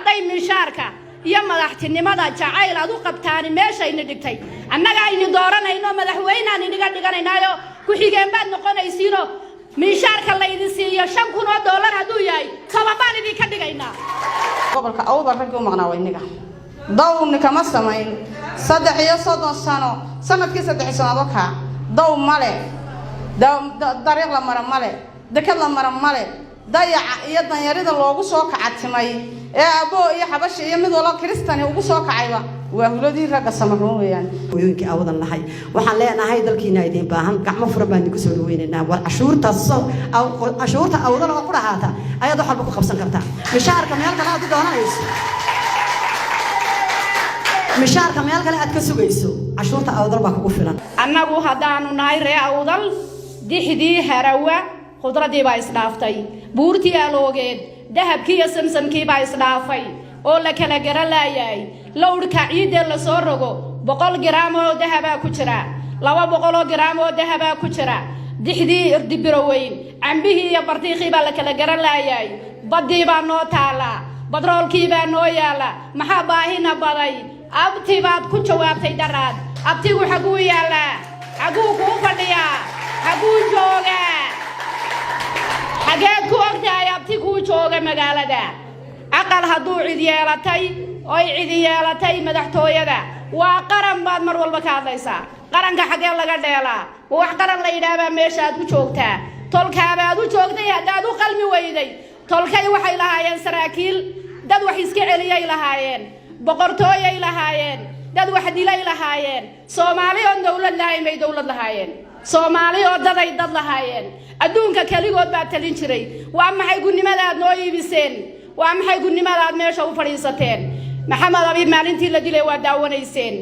hadday mishaarka iyo madaxtinimada jacayl aad u qabtaan meeshayna dhigtay annaga aynu dooranayno madaxweynaha iniga dhiganaynayo ku xigeen baad noqonaysiino mishaarka la idin siiyo $5,000 haduu yahay sababaan idin ka dhigaynaa gobolka awdal rag u maqnaa wayniga dawni kama samayn 3 sano sanadkii 3 sano ka daw male dariiq la mara male dekad la mara male dayaca iyo danyarida loogu soo kacatimay ee abo iyo xabash iyo mid wala Kristaani ugu soo kacayba waa huladii raga samaroon weeyaan hooyooyinkii awdan lahay waxaan leenahay dalkiina idin baahan gacmo furan baan ku soo dhaweynaa war cashuurta awdan oo ku dhahaata ayad wax walba ku qabsan kartaa mishaarka meel kale aad doonayso mishaarka meel kale aad ka sugayso cashuurta awdan baa kugu filan annagu hadaanu nahay ree awdal dixdii harawa khudradii baa isdhaaftay buurtii aloogeed dahabkii iyo samsamkii baa isdhaafay oo la kala garalaayay lowrka ciidda la soo rogo 100 gram oo dahaba ku jira 200 gram oo dahaba ku jira dixdii irdibiro weyn ambihii iyo bartiiqii baa la kala garalaayay badii baa noo taala badroolkii baa noo yaala maxaa baahina baday abti baad ku jawaabtay daraad abtigu xaguu yaala xaguu ku fadhiya xaguu jooga xagee ku ogtahay abtigu jooga magaalada aqal haduu cid yeelatay oo cid yeelatay madaxtooyada waa qaran baad mar walba ka hadlaysaa qaranka xagee laga dheelaa wax qaran la yiraahdo meesha aad ku joogtaa tolkaaba aad u joogtay hadaad u qalmi weyday tolkay waxay lahaayeen saraakiil dad wax iska celiyay lahaayeen boqortooyay lahaayeen dad wax dilay lahaayeen Soomaali oo dawlad lahayn may dawlad lahaayeen Soomaali oo daday dad lahaayeen adduunka kaligood baa talin jiray waa maxay gudnimada noo iibiseen waa maxay gudnimada meesha u fadhiisateen maxamed abi maalintii la dilay waa daawanayseen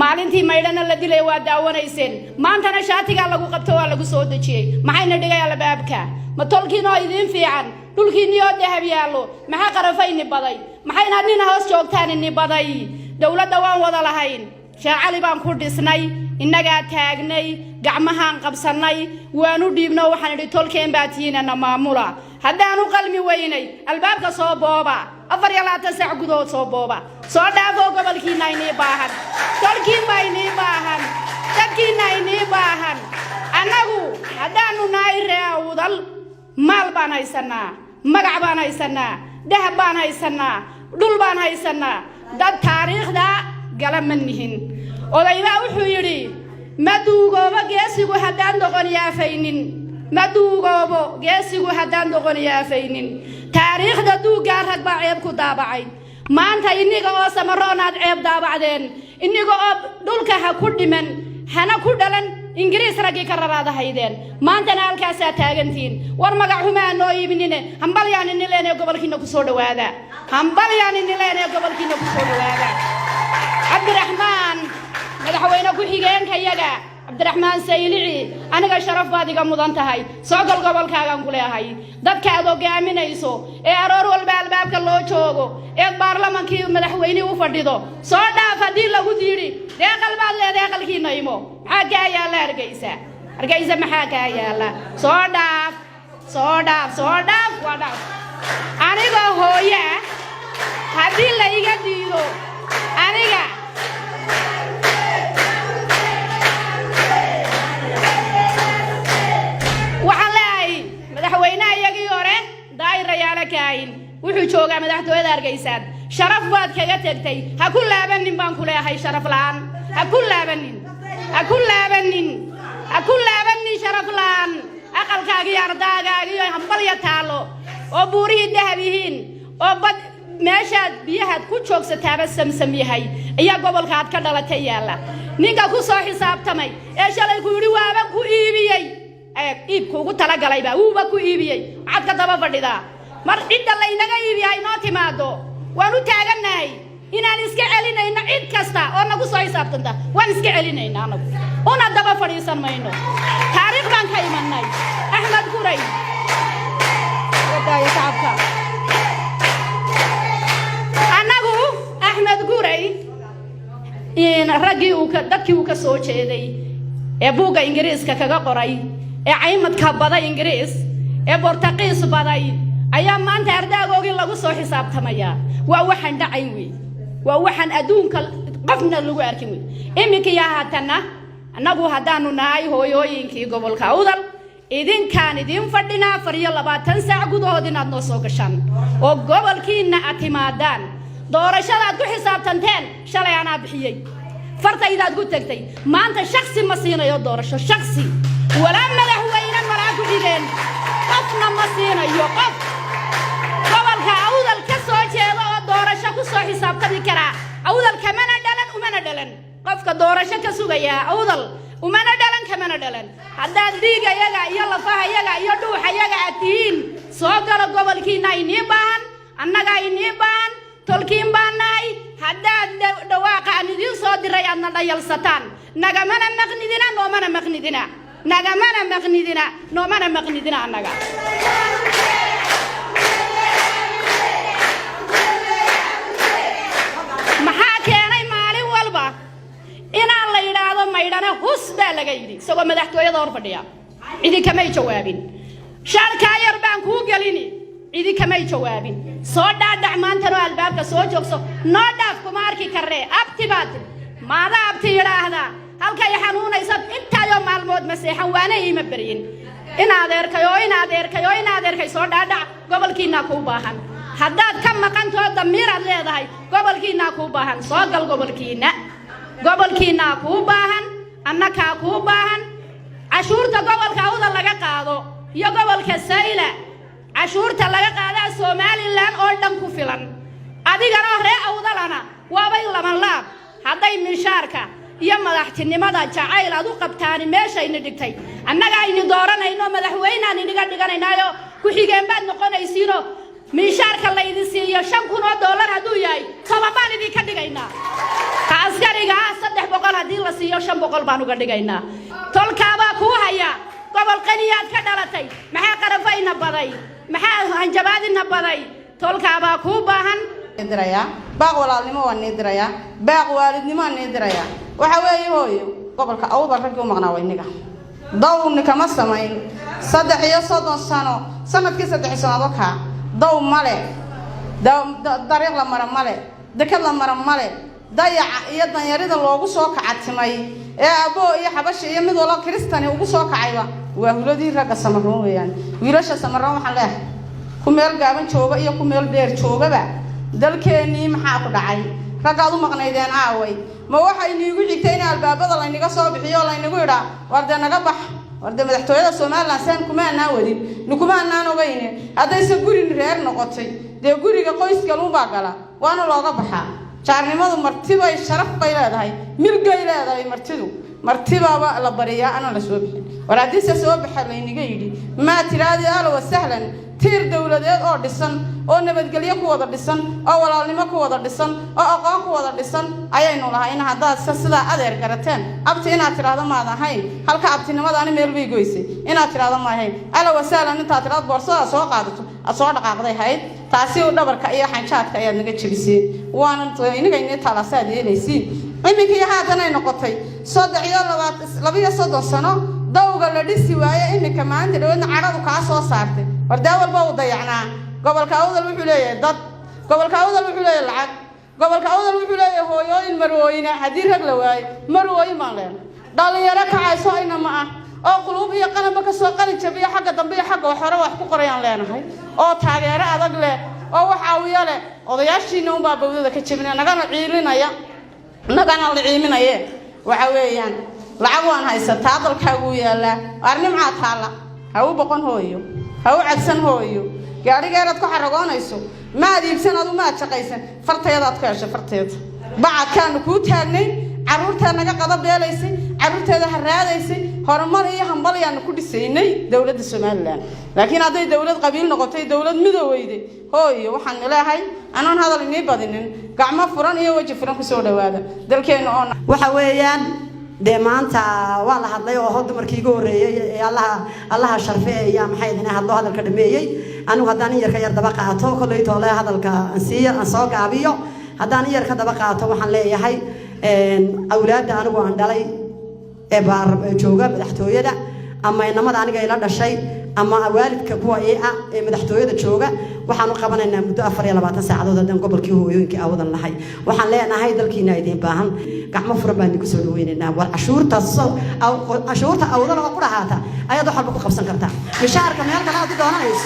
maalintii maydhana la dilay waa daawanayseen maantana shaatiga lagu qabto waa lagu soo dajiyay maxayna dhigay albaabka ma tolkiin oo idin fiican dhulkiin iyo dahab yaalo maxaa qarafayni baday maxayna nin hoos joogtaan in baday dawladda waan wada lahayn shacali baan ku dhisnay innaga taagnay gacmahaan qabsanay waanu dhiibno waxaan idhi tolkeen baatiinana maamula haddaanu qalmi weynay albaabka soo booba 24 saac gudood soo booba soo dhaafo gobolkiina inay baahan tolkiin baa inay baahan dadkiina inay baahan annagu haddaanu nahay ree awdal maal baan haysanaa magac baan haysanaa dahab baan haysanaa dhul baan haysanaa dad taariikhda gala manihin odayba wuxuu yiri maduugooba geesigu haddaan doqon yaafaynin maduugoobo geesigu haddaan doqon yaafaynin taariikhda duugaa rag baa ceeb ku daabacay maanta iniga oo samaroonaad ceeb daabacdeen iniga oo dhulka ha ku dhiman hana ku dhalan ingiriis ragii ka raraada haydeen maantana halkaasaa taagantiin war magac xumaa noo iibinine hambalyaan inileene gobolkiina ku soo dhawaada hambalyaan inileene gobolkiina ku soo dhawaada Abdurrahman madaxweyne ku xigeenka yaga Abdurrahman Saylici aniga sharaf baad iga mudan tahay soo gal gobolkaagan ku leeyahay dadka aad ogaaminayso ee aroor walba albaabka loo joogo ee baarlamaankii madaxweyne u fadhido soo dhaaf hadii lagu diiri deeqal baad leedahay qalkiina imo maxaa ka yaala argaysa maxaa ka yaala soo dhaaf waa dhaaf aniga hooya hadii la iga diido aniga madaxweynaha iyagii hore daayirayaala kaayin wuxuu joogaa madaxtooyada Hargeysa sharaf baad kaga tagtay ha ku laabanin baan ku leeyahay sharaf laan ha ku laabanin sharaf laan aqalkaaga ardaaga iyo hambalya taalo oo buurihi dahabihiin oo bad meeshaad biyahaad ku joogsataaba samsam yahay ayaa gobolka aad ka dhalatay yaala ninka ku soo xisaabtamay ee shalay ku yiri waaba ku iibiyay iibku ugu tala galay baa uu ba ku iibiyay cad ka daba fadhida mar cidda la inaga iibiyay noo timaado waanu taaganahay inaan iska celinayna cid kasta oo nagu soo xisaabtanta waan iska celinayna anagu una daba fadhiisan mayno taariikh baan ka imanay Ahmed Guray wadaaya shacabka anagu Ahmed Guray in ragii uu dadkii uu ka soo jeeday ee buuga Ingiriiska kaga qoray ee caymadka baday Ingiriis ee Portugiis baday ayaa maanta ardaagoogii lagu soo xisaabtamayaa waa waxaan dhacayn wey waa waxaan adduunka qofna lagu arkin wey iminka yaa haatana annagu haddaanu nahay hooyooyinkii gobolka Awdal idinkaan idin fadhinaa 24 saac gudahood inaad noo soo gashaan oo gobolkiina aad timaadaan doorashada aad ku xisaabtanteen shalay anaa bixiyay fartaydaad ku tagtay maanta shakhsi ma siinayo doorasho shakhsi walaa madaxweyne malaa ku dhigeen qofna ma siinayo qof gobolka Awdal ka soo jeedo oo doorasho ku soo xisaabtami kara Awdal kamana dhalan qofka doorasho ka sugaya Awdal umana kamana dhalan haddaad dhiiga iyaga iyo lafaha iyaga iyo dhuuxa iyaga aad tihiin soo galo gobolkiina inii baahan annaga inii baahan tolkiin baanahay haddaad dhawaaqa aan idiin soo diray aadna dhayalsataan nagamana maqnidina noomana maqnidina annaga maxaa keenay maalin walba inaan la yidhaahdo maydhana hus baa laga yidhi isagoo madaxtooyada hor fadhiya cidi kamay jawaabin shalkaa yar baan kuu gelini cidi kamay jawaabin soo dhaadhac maantana albaabka soo joogso noo dhaaf kuma arki karree abti baad maada abti yidhaahdaa halkay xanuunaysa intaayo maalmood ma seexan waana iima baryin in adeerkay soo dhaadhac gobolkiina kuu baahan haddaad ka maqantoo damiiraad leedahay gobolkiina kuu baahan soo gal gobolkiina kuu baahan annakaa kuu baahan cashuurta gobolka Awdal laga qaado iyo gobolka Sayla cashuurta laga qaadaa Somaliland oo dhan ku filan adigana ree Awdalana waabay laban laab hadday mishaarka iyo madaxtinimada jacayl aad u qabtaan meeshayna dhigtay annaga aynu dooranayno madaxweynaha iniga dhiganaynayo ku xigeen baad noqonaysiino mishaarka la idin siiyo $5,000 hadduu yahay sababaan idin ka dhigaynaa askariga 300 haddii la siiyo 500 baan uga dhigaynaa tolkaabaa kuu haya gobol qaniyaad ka dhalatay maxaa qarafayna baday maxaa hanjabaadina baday tolkaabaa kuu baahan diraya baaq walaalnimo waan neediraya baaq waalidnimo waan neediraya waxa weeye hooyo gobolka Awdal rag u maqnaa wayniga dawni kama samayn 30 sano sanadkii 3 sano ka daw male dariiq la mara male dekad la mara male dayaca iyo danyarida loogu soo kacatimay ee abo iyo xabash iyo mid wala Kristaani ugu soo kacayba waa huladii raga Samaroon weeyaan wiilasha Samaroon waxa leeyahay ku meel gaaban jooga iyo ku meel dheer joogaba dalkeenii maxaa ku dhacay ragaadu maqnaydeen aaway ma waxay niigu xigtay in albaabada la inaga soo bixiyo la inagu yiraahdo warda naga bax warda madaxtooyada Soomaaliland saan kuma naawadi nikuma naan ogayne hadayse guri reer noqotay de guriga qoyska loo baagala waana looga baxaa jaarnimadu martiba ay sharaf bay leedahay milgay leedahay martiba la bariyaa ana la soo bixin waraadiisa soo baxay la inaga yiri ma tiraadi ala wasahlan tiir dawladeed oo dhisan oo nabadgelyo ku wada dhisan oo walaalnimo ku wada dhisan oo aqoon ku wada dhisan ayaynu lahayn haddaad sida adeer garateen abti inaad tiraahdo ma ahayn halka abtinimadaani meel bay goysay inaad tiraahdo ma ahayn ala wasaalan inta tiraahdo boorsada soo qaadato soo dhaqaaqday hayd taasi oo dhabarka iyo xanjaadka ayaad naga jibisay waana inaga inay talaasaad yeelaysiin iminka haadana noqotay 32 sano dawga la dhisi waaye iminka maanta dhawadna caradu ka soo saartay wardaa walba u dayacnaa gobolka Awdal wuxuu leeyahay dad gobolka Awdal wuxuu leeyahay lacag gobolka Awdal wuxuu leeyahay hooyooyin marwooyina hadii rag la waayo marwooyin ma leen dhalinyaro ka hayso ina ma ah oo qulub iyo qalab ka soo qalin jabiyo xagga dambe iyo xagga waxaro wax ku qorayaan leenahay oo taageero adag leh oo wax aawiyo leh odayaashiina u baa bawdada ka jabinay nagana la ciiminaya waxa weeyaan lacag waan haysataa dalkaagu yaala arnimca taala ha u boqon hooyo ha u cadsan hooyo gaarigeerad ku xaragoonayso ma adiibsan adu ma shaqaysan farteedaad ka heshay farteeda bacadkaan ku taagnay caruurta naga qada beelaysay caruurteeda haraadaysay horumar iyo hambalyaan ku dhisaynay dawladda Soomaaliland laakiin haday dawlad qabiil noqotay dawlad midoweyday hooyo waxaan ilaahay anan hadal inii badinin gacmo furan iyo waji furan ku soo dhawaada dalkeena oo waxa weeyaan de maanta waa la hadlay oo hada markii ugu horeeyay Allah sharfay ayaa maxay idin hadlo hadalka dhameeyay anigu hadaan yar ka yar daba qaato kulay toole hadalka aan soo gaabiyo hadaan yar ka daba qaato waxaan leeyahay awlaadda anigu aan dhalay ee baar jooga madaxtooyada ama inamada aniga ila dhashay أما والدك كوا إيه مدحتوية الشوجة وحنو قبنا إن مدة 24 ساعة هذا قبل كي هو يمكن أوضا لحي وحن لنا هاي دل كينا يدين باهم قاع مفرم بان يكسروا إننا والعشور تصل أو عشور أوضا وقرا هذا أيضا حرب خبصن كرتا مشاعر كمال كلا تدونا يس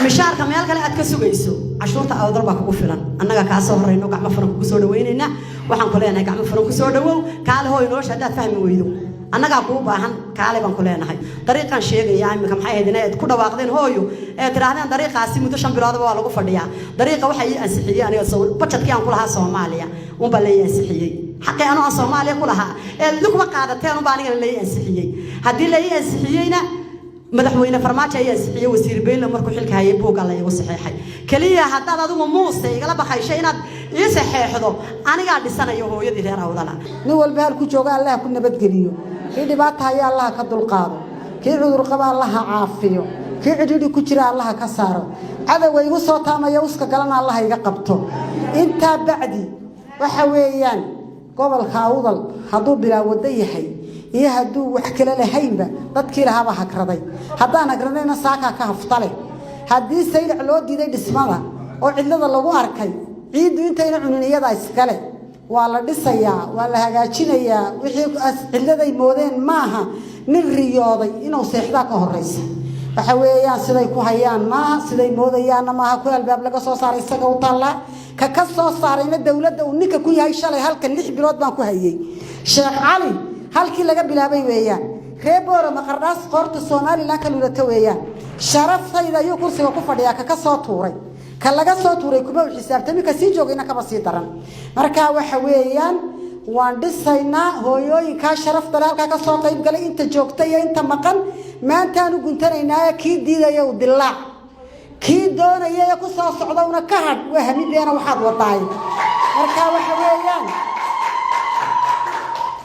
مشاعر كمال كلا أتكسو جيسو عشور أوضا بقى كوفلان أنا كاسو رينو قاع مفرم كسروا إننا وحن كلنا قاع مفرم كسروا قال هو ينوش هذا فهم ويدو أنا قابو باهن كالي بنقولنا هاي طريقة شيء يعني كم حاجة هنا كل واقدين هويو تراهنا طريقة عسيم متشام برادة ولا قفديا طريقة وحي أنسحية أنا أصور بتشت كي أنقولها صوماليا وبلي أنسحية حقي أنا صوماليا كلها لك وقعدتين وباني اللي أنسحية هدي اللي أنسحيينا مدحوينا فرماتش هي أنسحية وسير بين لما كل حلك هاي بوق الله يوصحيحي كلية حتى هذا موسى قال بخير شيء يصحي حضو أنا قاعد السنة يهو يدي غير أوضلا نقول بهالكوجوجا الله كنا بدقليو كي دبعتها يا الله كدل قاضي كي عذر قبا الله عافيه كي عدودي كجرا الله كساره هذا ويوصو تاما يوسك قالنا الله يقبطه انت بعدي waxa weeyaan gobolka awdal haduu bilaa wada yahay iyo haduu wax kale lahaynba dadkii lahaaba hakraday hadaan agranayna saaka ka haftale hadii sayr loo diiday dhismada oo cidlada lagu arkay ciidu intayna cununiyada iskale waa la dhisayaa waa la hagaajinayaa wixii cidladay moodeen maaha nin riyooday inuu seexda ka horeysa waxa weeyaan siday ku hayaan ma siday moodayaan maaha ku albaab laga soo saaray isaga u taala ka soo saarayna dawladda uu ninka ku yahay shalay halkan 6 bilood baan ku hayay Sheekh Ali halkii laga bilaabay weeyaan reeboro maqardaas qorta Soomaaliland ka lulata weeyaan sharafayda iyo kursiga ku fadhiya ka soo tuuray ka laga soo tuuray kuma u xisaabtami ka sii joogayna ka basii daran marka waxa weeyaan waan dhisaynaa hooyooyinka sharafta halka ka soo qayb galay inta joogtay inta maqan maantaan u guntanaynaa kii diidaya u dilaac kii doonaya ku soo socdawna ka had wahmideena waxaad wadaay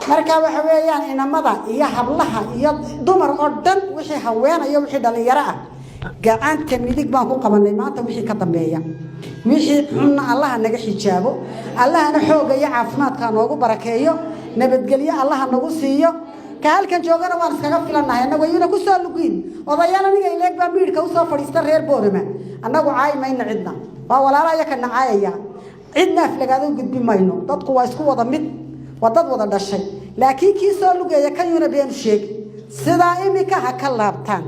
marka waxa weeyaan inamada iyo hablaha iyo dumar oo dhan wixii haweenayo wixii dhalinyaro ah gacanta midig baan ku qabanay maanta wixii ka dambeeya wixii xunna Allah naga xijaabo Allahna xooga iyo caafimaadka noogu barakeeyo nabadgelyo Allah nagu siiyo ka halkan joogana waan iskaga filanahay anagu iyana ku soo lugin odayana niga ileeg baa miirka u soo fadhiista reer Boorama anagu caaymayna cidna waa walaalaha ka nacaayaya cidna aflagaado gudbi mayno dadku waa isku wada mid wadad wada dhashay laakiin kii soo lugeeya kan yuna been sheeg sida imika ha ka laabtaan